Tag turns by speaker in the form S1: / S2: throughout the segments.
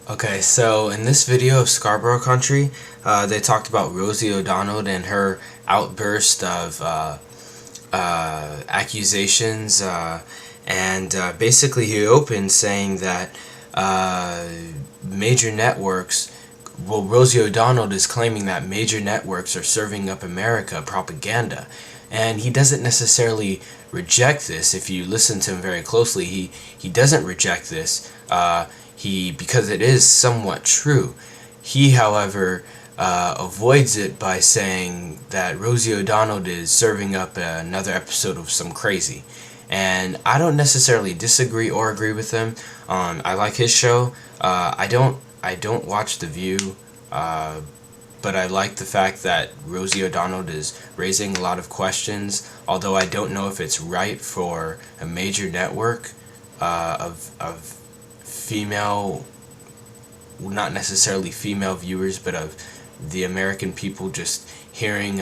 S1: Okay, so in this video of Scarborough Country, they talked about Rosie O'Donnell and her outburst of accusations, and basically he opened saying that major networks, well, Rosie O'Donnell is claiming that major networks are serving up America propaganda, and he doesn't necessarily reject this. If you listen to him very closely, he doesn't reject this. Because it is somewhat true. He, however, avoids it by saying that Rosie O'Donnell is serving up another episode of some crazy. And I don't necessarily disagree or agree with him. I like his show. I don't watch The View, but I like the fact that Rosie O'Donnell is raising a lot of questions. Although I don't know if it's right for a major network of female, not necessarily female viewers, but of the American people just hearing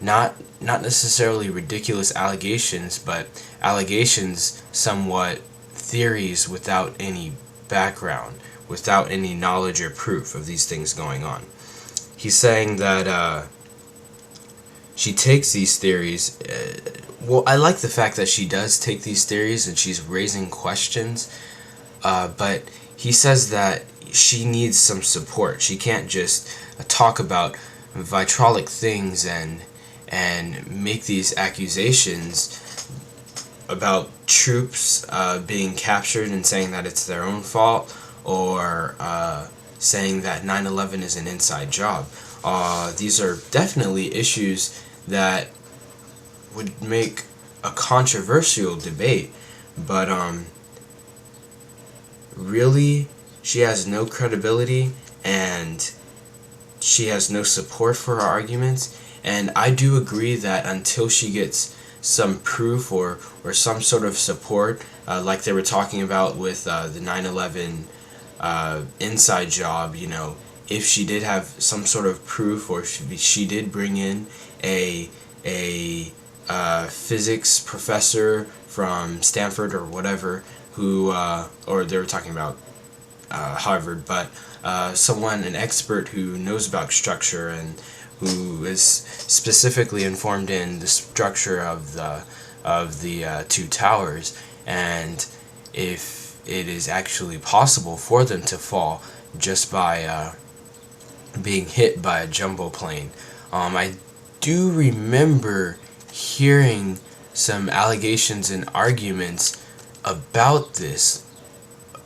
S1: not necessarily ridiculous allegations, but allegations, somewhat theories without any background, without any knowledge or proof of these things going on. He's saying that she takes these theories. Well, I like the fact that she does take these theories and she's raising questions, but he says that she needs some support. She can't just talk about vitriolic things and make these accusations about troops being captured and saying that it's their own fault, or saying that 9/11 is an inside job. These are definitely issues that would make a controversial debate, but really, she has no credibility and she has no support for her arguments. And I do agree that until she gets some proof or some sort of support, like they were talking about with the 9/11 inside job, if she did have some sort of proof, or she did bring in a physics professor from Stanford or whatever, who, or they were talking about Harvard, but someone, an expert who knows about structure and who is specifically informed in the structure of the two towers, and if it is actually possible for them to fall just by being hit by a jumbo plane. I do remember hearing some allegations and arguments about this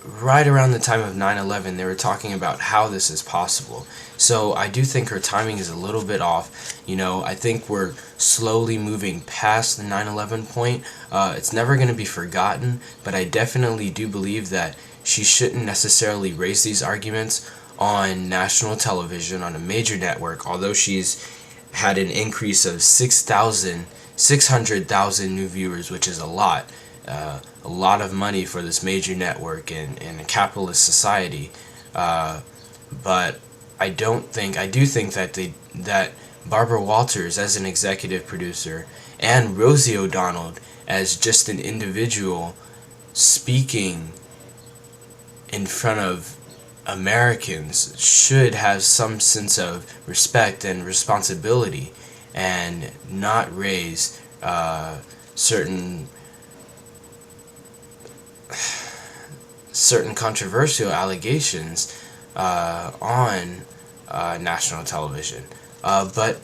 S1: right around the time of 9/11. They were talking about how this is possible. So I do think her timing is a little bit off. I think we're slowly moving past the 9/11 point. It's never going to be forgotten, but I definitely do believe that she shouldn't necessarily raise these arguments on national television, on a major network, although she's had an increase of 600,000 new viewers, which is a lot. A lot of money for this major network in a capitalist society. But I do think that Barbara Walters as an executive producer and Rosie O'Donnell as just an individual speaking in front of Americans should have some sense of respect and responsibility, and not raise certain controversial allegations on national television. But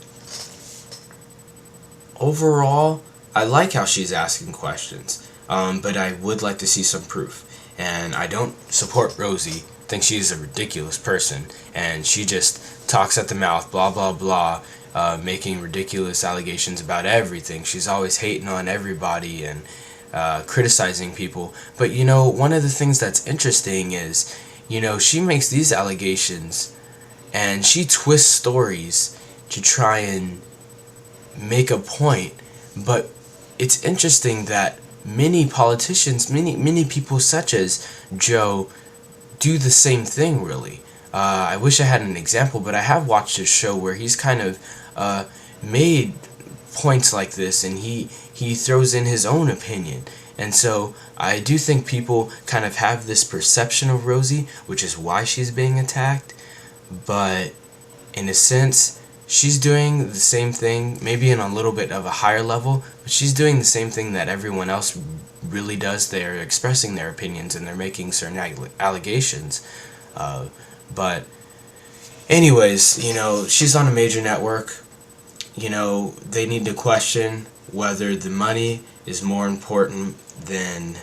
S1: overall, I like how she's asking questions, but I would like to see some proof. And I don't support Rosie. I think she's a ridiculous person, and she just talks at the mouth, blah blah blah, making ridiculous allegations about everything. She's always hating on everybody and criticizing people. But one of the things that's interesting is, she makes these allegations and she twists stories to try and make a point. But it's interesting that many politicians, many people such as Joe, do the same thing, really. I wish I had an example, but I have watched a show where he's kind of made points like this, and he throws in his own opinion. And so I do think people kind of have this perception of Rosie, which is why she's being attacked. But in a sense, she's doing the same thing, maybe in a little bit of a higher level, but she's doing the same thing that everyone else really does. They're expressing their opinions and they're making certain allegations. But anyways, she's on a major network. They need to question whether the money is more important than,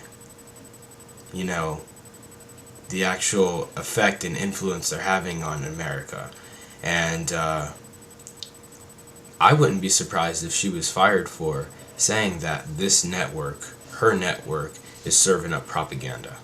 S1: the actual effect and influence they're having on America. And I wouldn't be surprised if she was fired for saying that this network, her network, is serving up propaganda.